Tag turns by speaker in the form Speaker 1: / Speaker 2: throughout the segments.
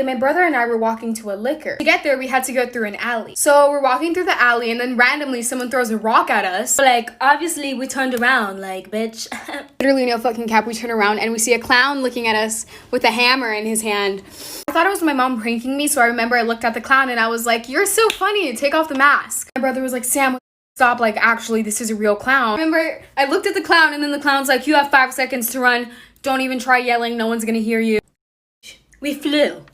Speaker 1: my brother and I were walking to a liquor. To get there, we had to go through an alley. So we're walking through the alley and then randomly someone throws a rock at us. Like, obviously we turned around, like, bitch. Literally no fucking cap, we turn around and we see a clown looking at us with a hammer in his hand. I thought it was my mom pranking me, so I remember I looked at the clown and I was like, you're so funny, take off the mask. My brother was like, Sam, stop, like, actually, this is a real clown. I remember I looked at the clown and then the clown's like, you have 5 seconds to run. Don't even try yelling, no one's gonna hear you. We flew.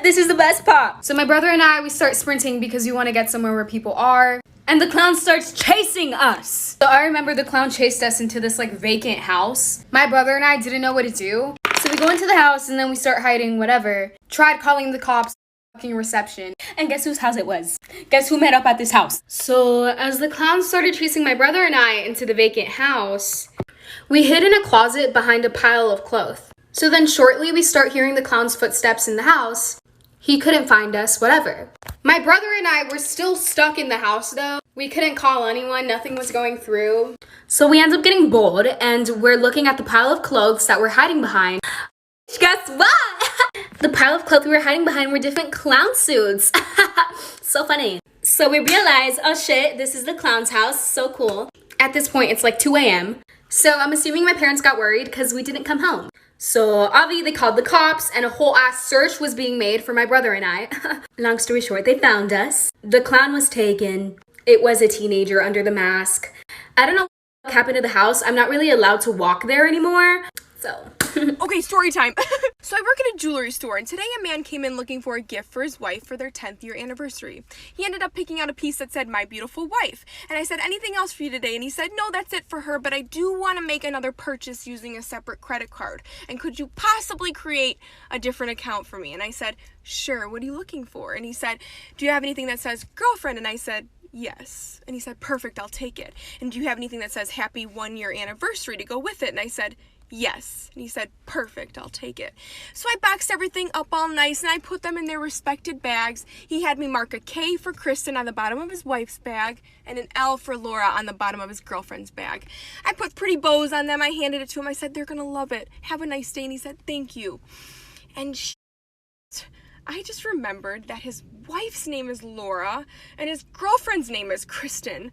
Speaker 1: This is the best part. So my brother and I, we start sprinting because we want to get somewhere where people are. And the clown starts chasing us. So I remember the clown chased us into this like vacant house. My brother and I didn't know what to do. So we go into the house and then we start hiding, whatever. Tried calling the cops, fucking reception. And guess whose house it was? Guess who met up at this house? So as the clown started chasing my brother and I into the vacant house, we hid in a closet behind a pile of clothes. So then shortly we start hearing the clown's footsteps in the house. He couldn't find us, whatever. My brother and I were still stuck in the house though. We couldn't call anyone, nothing was going through. So we end up getting bored and we're looking at the pile of clothes that we're hiding behind. Guess what? The pile of clothes we were hiding behind were different clown suits. So funny. So we realized, oh shit, this is the clown's house, so cool. At this point, it's like 2 a.m. So I'm assuming my parents got worried because we didn't come home. So obviously they called the cops and a whole ass search was being made for my brother and I. Long story short, they found us. The clown was taken. It was a teenager under the mask. I don't know what happened to the house. I'm not really allowed to walk there anymore. So.
Speaker 2: Okay, story time. So I work at a jewelry store, and today a man came in looking for a gift for his wife for their 10th year anniversary. He ended up picking out a piece that said, "My beautiful wife." And I said, "Anything else for you today?" And he said, "No, that's it for her, but I do want to make another purchase using a separate credit card. And could you possibly create a different account for me?" And I said, "Sure, what are you looking for?" And he said, "Do you have anything that says girlfriend?" And I said, "Yes." And he said, "Perfect, I'll take it. And do you have anything that says happy 1 year anniversary to go with it?" And I said, "Yes." And he said, "Perfect, I'll take it." So I boxed everything up all nice and I put them in their respected bags. He had me mark a K for Kristen on the bottom of his wife's bag and an L for Laura on the bottom of his girlfriend's bag. I put pretty bows on them. I handed it to him. I said, "They're gonna love it. Have a nice day." And he said, "Thank you." And I just remembered that his wife's name is Laura and his girlfriend's name is Kristen.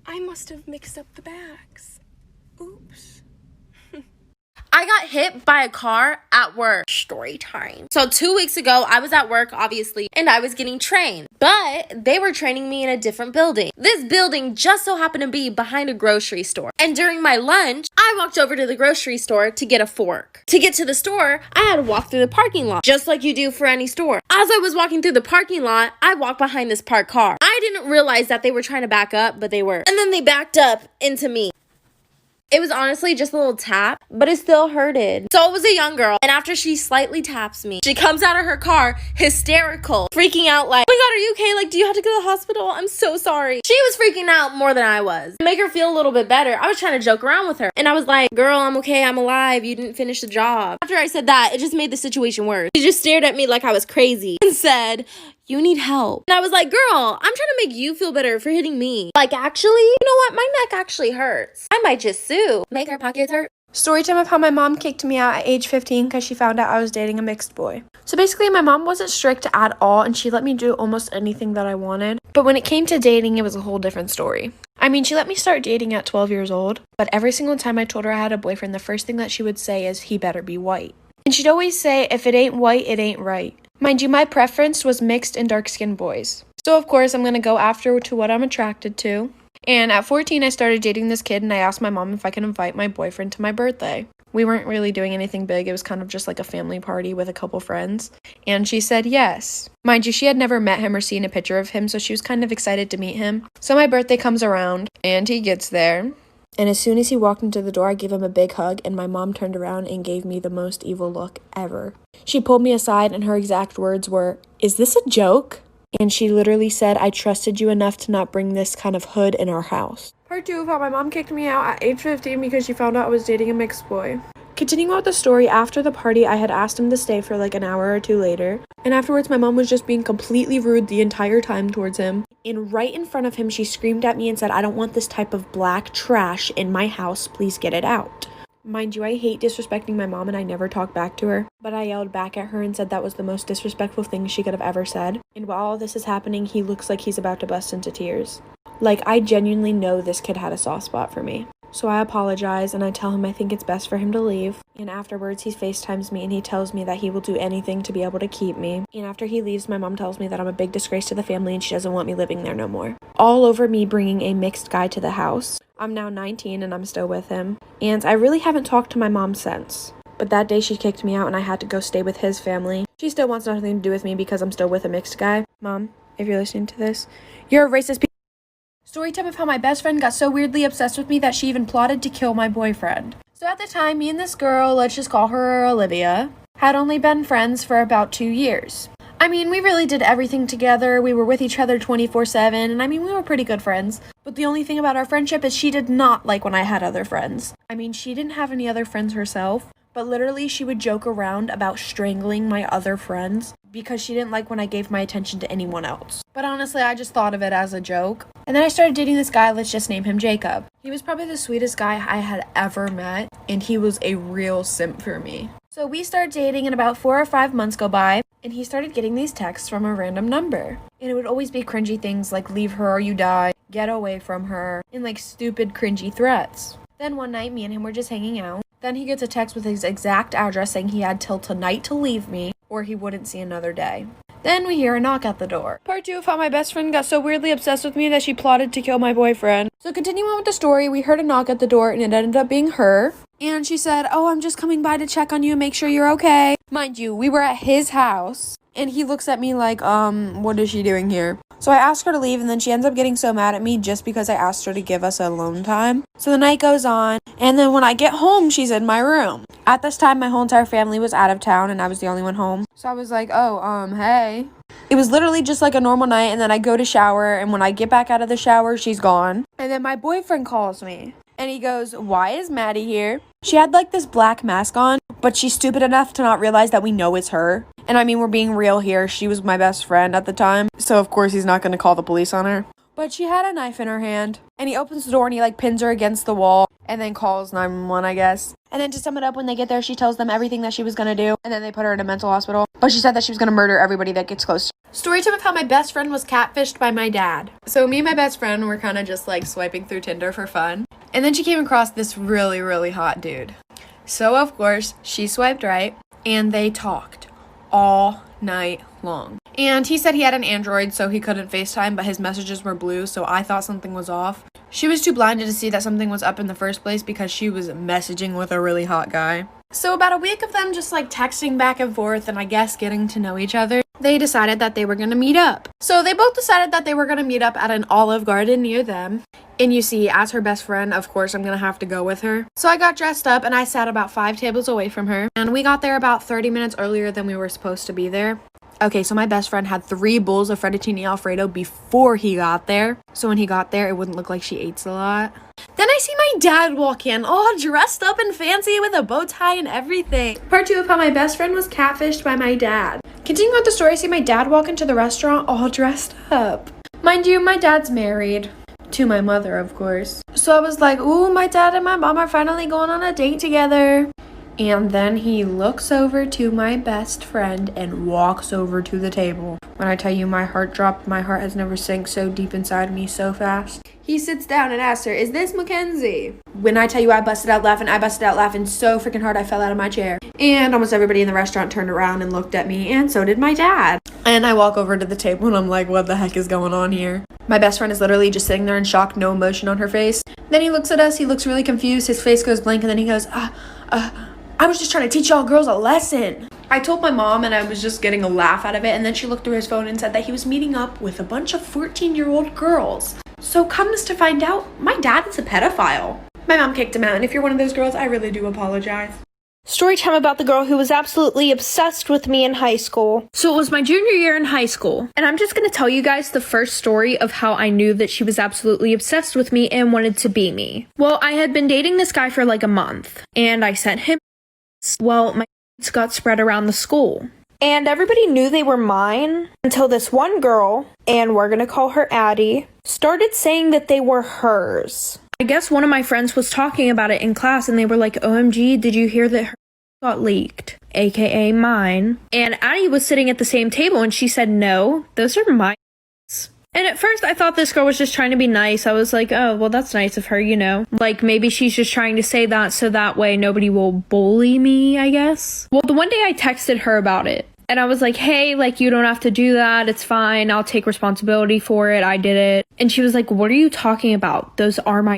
Speaker 2: I must have mixed up the bags. Oops.
Speaker 3: I got hit by a car at work. Story time. So 2 weeks ago, I was at work, obviously, and I was getting trained. But they were training me in a different building. This building just so happened to be behind a grocery store. And during my lunch, I walked over to the grocery store to get a fork. To get to the store, I had to walk through the parking lot, just like you do for any store. As I was walking through the parking lot, I walked behind this parked car. I didn't realize that they were trying to back up, but they were. And then they backed up into me. It was honestly just a little tap, but it still hurted. So it was a young girl, and after she slightly taps me, she comes out of her car, hysterical, freaking out like, "Oh my God, are you okay? Like, do you have to go to the hospital? I'm so sorry." She was freaking out more than I was. To make her feel a little bit better, I was trying to joke around with her, and I was like, "Girl, I'm okay, I'm alive, you didn't finish the job." After I said that, it just made the situation worse. She just stared at me like I was crazy and said, "You need help." And I was like, "Girl, I'm trying to make you feel better for hitting me. Like, actually, you know what? My neck actually hurts. I might just sue. Make her pockets hurt."
Speaker 4: Story time of how my mom kicked me out at age 15 because she found out I was dating a mixed boy. So basically, my mom wasn't strict at all and she let me do almost anything that I wanted. But when it came to dating, it was a whole different story. I mean, she let me start dating at 12 years old, but every single time I told her I had a boyfriend, the first thing that she would say is, "He better be white." And she'd always say, "If it ain't white, it ain't right." Mind you, my preference was mixed and dark-skinned boys. So of course, I'm going to go after to what I'm attracted to. And at 14, I started dating this kid and I asked my mom if I could invite my boyfriend to my birthday. We weren't really doing anything big. It was kind of just like a family party with a couple friends. And she said yes. Mind you, she had never met him or seen a picture of him, so she was kind of excited to meet him. So my birthday comes around and he gets there. And as soon as he walked into the door, I gave him a big hug, and my mom turned around and gave me the most evil look ever. She pulled me aside, and her exact words were, "Is this a joke?" And she literally said, "I trusted you enough to not bring this kind of hood in our house." Part 2 of how my mom kicked me out at age 15 because she found out I was dating a mixed boy. Continuing with the story, after the party, I had asked him to stay for like an hour or two later. And afterwards, my mom was just being completely rude the entire time towards him. And right in front of him, she screamed at me and said, "I don't want this type of black trash in my house. Please get it out." Mind you, I hate disrespecting my mom and I never talked back to her, but I yelled back at her and said that was the most disrespectful thing she could have ever said. And while all this is happening, he looks like he's about to bust into tears. Like, I genuinely know this kid had a soft spot for me. So I apologize and I tell him I think it's best for him to leave. And afterwards he FaceTimes me and he tells me that he will do anything to be able to keep me. And after he leaves, my mom tells me that I'm a big disgrace to the family and she doesn't want me living there no more. All over me bringing a mixed guy to the house. I'm now 19 and I'm still with him. And I really haven't talked to my mom since. But that day she kicked me out and I had to go stay with his family. She still wants nothing to do with me because I'm still with a mixed guy. Mom, if you're listening to this, you're a racist. Story time of how my best friend got so weirdly obsessed with me that she even plotted to kill my boyfriend. So at the time, me and this girl, let's just call her Olivia, had only been friends for about 2 years. I mean, we really did everything together. We were with each other 24/7, and I mean, we were pretty good friends. But the only thing about our friendship is she did not like when I had other friends. I mean, she didn't have any other friends herself, but literally she would joke around about strangling my other friends because she didn't like when I gave my attention to anyone else. But honestly, I just thought of it as a joke. And then I started dating this guy, let's just name him Jacob. He was probably the sweetest guy I had ever met, and he was a real simp for me. So we started dating and about 4 or 5 months go by, and he started getting these texts from a random number. And it would always be cringy things like leave her or you die, get away from her, and like stupid cringy threats. Then one night, me and him were just hanging out. Then he gets a text with his exact address saying he had till tonight to leave me or he wouldn't see another day. Then we hear a knock at the door. Part 2 of how my best friend got so weirdly obsessed with me that she plotted to kill my boyfriend. So continuing with the story, we heard a knock at the door and it ended up being her. And she said, "Oh, I'm just coming by to check on you and make sure you're okay." Mind you, we were at his house. And he looks at me like, what is she doing here? So I asked her to leave, and then she ends up getting so mad at me just because I asked her to give us alone time. So the night goes on, and then when I get home, she's in my room. At this time, my whole entire family was out of town, and I was the only one home. So I was like, hey. It was literally just like a normal night, and then I go to shower, and when I get back out of the shower, she's gone. And then my boyfriend calls me, and he goes, "Why is Maddie here?" She had like this black mask on, but she's stupid enough to not realize that we know it's her. And I mean, we're being real here. She was my best friend at the time. So of course he's not going to call the police on her. But she had a knife in her hand. And he opens the door and he like pins her against the wall. And then calls 911, I guess. And then to sum it up, when they get there, she tells them everything that she was going to do. And then they put her in a mental hospital. But she said that she was going to murder everybody that gets close to her. Story time of how my best friend was catfished by my dad. So me and my best friend were kind of just like swiping through Tinder for fun. And then she came across this really, really hot dude. So of course, she swiped right. And they talked all night long. And he said he had an Android, so he couldn't FaceTime, but his messages were blue, so I thought something was off. She was too blinded to see that something was up in the first place because she was messaging with a really hot guy. So about a week of them just like texting back and forth and I guess getting to know each other, they decided that they were going to meet up. So they both decided that they were going to meet up at an Olive Garden near them. And you see, as her best friend, of course, I'm going to have to go with her. So I got dressed up and I sat about 5 tables away from her. And we got there about 30 minutes earlier than we were supposed to be there. Okay, so my best friend had 3 bowls of fettuccine alfredo before he got there. So when he got there, it wouldn't look like she ate a lot. Then I see my dad walk in, all dressed up and fancy with a bow tie and everything. Part 2 of how my best friend was catfished by my dad. Continuing with the story, I see my dad walk into the restaurant all dressed up. Mind you, my dad's married. To my mother, of course. So I was like, ooh, my dad and my mom are finally going on a date together. And then he looks over to my best friend and walks over to the table. When I tell you my heart dropped, my heart has never sank so deep inside me so fast. He sits down and asks her, "Is this Mackenzie?" When I tell you I busted out laughing so freaking hard I fell out of my chair. And almost everybody in the restaurant turned around and looked at me, and so did my dad. And I walk over to the table and I'm like, what the heck is going on here? My best friend is literally just sitting there in shock, no emotion on her face. Then he looks at us, he looks really confused, his face goes blank, and then he goes, I was just trying to teach y'all girls a lesson. I told my mom and I was just getting a laugh out of it, and then she looked through his phone and said that he was meeting up with a bunch of 14-year-old girls. So comes to find out, my dad is a pedophile. My mom kicked him out, and if you're one of those girls, I really do apologize.
Speaker 5: Story time about the girl who was absolutely obsessed with me in high school. So it was my junior year in high school, and I'm just going to tell you guys the first story of how I knew that she was absolutely obsessed with me and wanted to be me. Well, I had been dating this guy for like a month, and I sent him. Well, my got spread around the school. And everybody knew they were mine until this one girl, and we're gonna call her Addie, started saying that they were hers. I guess one of my friends was talking about it in class and they were like, OMG, did you hear that her got leaked? AKA mine. And Addie was sitting at the same table and she said, no, those are mine. And at first I thought this girl was just trying to be nice. I was like, oh, well, that's nice of her, you know. Like, maybe she's just trying to say that so that way nobody will bully me, I guess. Well, the one day I texted her about it. And I was like, hey, like, you don't have to do that. It's fine. I'll take responsibility for it. I did it. And she was like, what are you talking about? Those are my...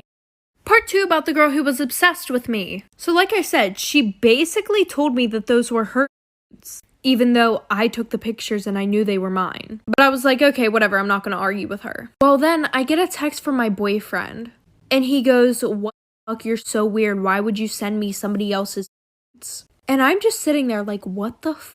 Speaker 5: Part 2 about the girl who was obsessed with me. So like I said, she basically told me that those were her... even though I took the pictures and I knew they were mine. But I was like, okay, whatever, I'm not gonna argue with her. Well, then I get a text from my boyfriend, and he goes, what the fuck, you're so weird, why would you send me somebody else's pictures? And I'm just sitting there like, what the f***?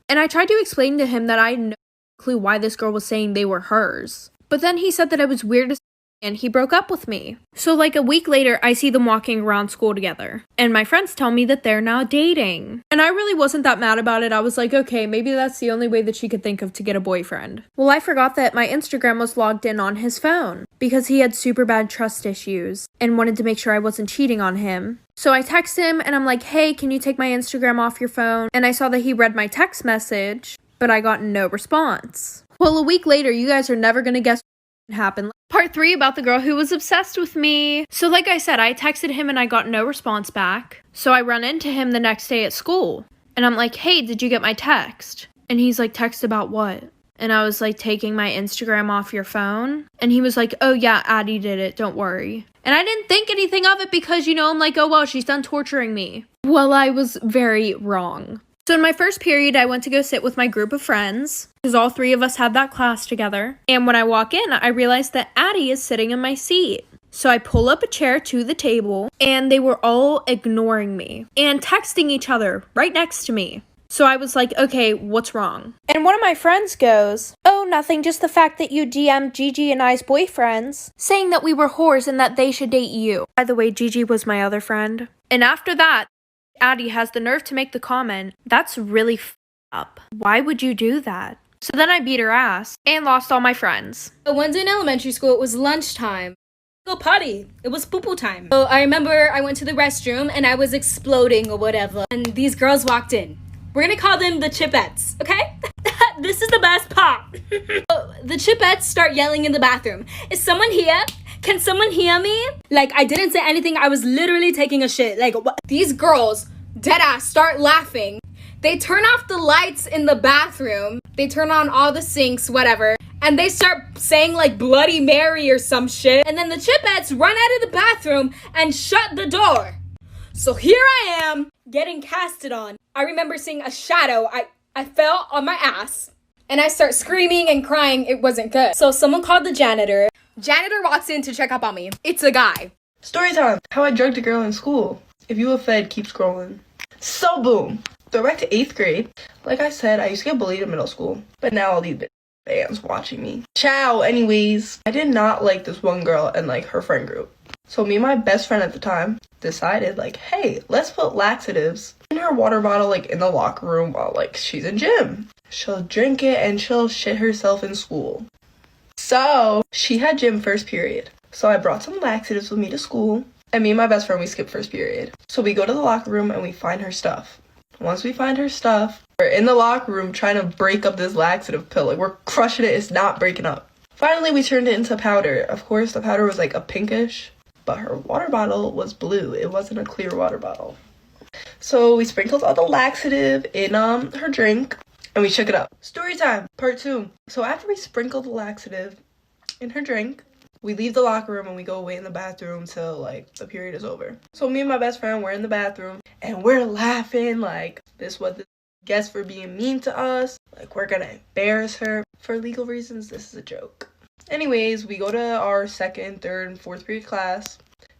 Speaker 5: And I tried to explain to him that I had no clue why this girl was saying they were hers. But then he said that it was weird as and he broke up with me. So like a week later, I see them walking around school together. And my friends tell me that they're now dating. And I really wasn't that mad about it. I was like, okay, maybe that's the only way that she could think of to get a boyfriend. Well, I forgot that my Instagram was logged in on his phone because he had super bad trust issues and wanted to make sure I wasn't cheating on him. So I text him and I'm like, hey, can you take my Instagram off your phone? And I saw that he read my text message, but I got no response. Well, a week later, you guys are never gonna guess what happened. Part 3 about the girl who was obsessed with me. So like I said, I texted him and I got no response back. So I run into him the next day at school. And I'm like, hey, did you get my text? And he's like, text about what? And I was like, taking my Instagram off your phone? And he was like, oh yeah, Addie did it, don't worry. And I didn't think anything of it because, you know, I'm like, oh well, she's done torturing me. Well, I was very wrong. So in my first period, I went to go sit with my group of friends, because all 3 of us had that class together. And when I walk in, I realized that Addie is sitting in my seat. So I pull up a chair to the table, and they were all ignoring me and texting each other right next to me. So I was like, okay, what's wrong? And one of my friends goes, oh, nothing, just the fact that you DM'd Gigi and I's boyfriends, saying that we were whores and that they should date you. By the way, Gigi was my other friend. And after that, Addie has the nerve to make the comment, that's really up. Why would you do that? So then I beat her ass and lost all my friends.
Speaker 1: One day in elementary school, it was lunchtime. Go potty. It was poo-poo time. So I remember I went to the restroom and I was exploding or whatever. And these girls walked in. We're gonna call them the Chipettes, okay? This is the best part. So the Chipettes start yelling in the bathroom. Is someone here? Can someone hear me? Like, I didn't say anything. I was literally taking a shit. Like, what? These girls, deadass, start laughing. They turn off the lights in the bathroom. They turn on all the sinks, whatever. And they start saying, like, Bloody Mary or some shit. And then the Chipettes run out of the bathroom and shut the door. So here I am, getting casted on. I remember seeing a shadow. I fell on my ass. And I start screaming and crying. It wasn't good. So someone called the janitor. Janitor walks in to check up on me. It's a guy.
Speaker 6: Story time. How I drugged a girl in school. If you have fed, keep scrolling. So boom. Go back to 8th grade. Like I said, I used to get bullied in middle school. But now all these fans watching me. Ciao. Anyways, I did not like this one girl and like her friend group. So me and my best friend at the time decided like, hey, let's put laxatives in her water bottle like in the locker room while like she's in gym. She'll drink it and she'll shit herself in school. So she had gym first period. So I brought some laxatives with me to school. And me and my best friend, we skipped first period. So we go to the locker room and we find her stuff. Once we find her stuff, we're in the locker room trying to break up this laxative pill. Like, we're crushing it. It's not breaking up. Finally, we turned it into powder. Of course, the powder was like a pinkish, but her water bottle was blue. It wasn't a clear water bottle. So we sprinkled all the laxative in her drink and we shook it up. Story time, part 2. So after we sprinkled the laxative in her drink, we leave the locker room and we go wait in the bathroom till like the period is over. So me and my best friend, we're in the bathroom and we're laughing like this was the guest for being mean to us. Like, we're gonna embarrass her. For legal reasons, this is a joke. Anyways, we go to our 2nd, 3rd, and 4th period class.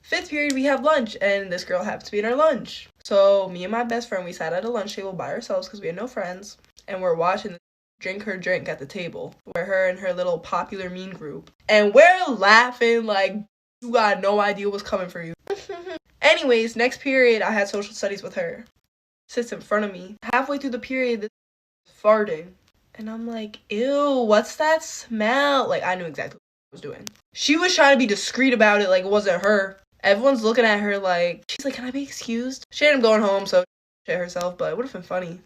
Speaker 6: 5th period, we have lunch and this girl happens to be in our lunch. So me and my best friend, we sat at a lunch table by ourselves because we had no friends. And we're watching drink her drink at the table where her and her little popular mean group, and we're laughing like you got no idea what's coming for you. Anyways, next period I had social studies with her. Sits in front of me. Halfway through the period, this farting, and I'm like, ew, what's that smell? Like, I knew exactly. was doing. She was trying to be discreet about it like it wasn't her. Everyone's looking at her like, she's like, can I be excused? She ended up going home, so shit herself, but it would have been funny.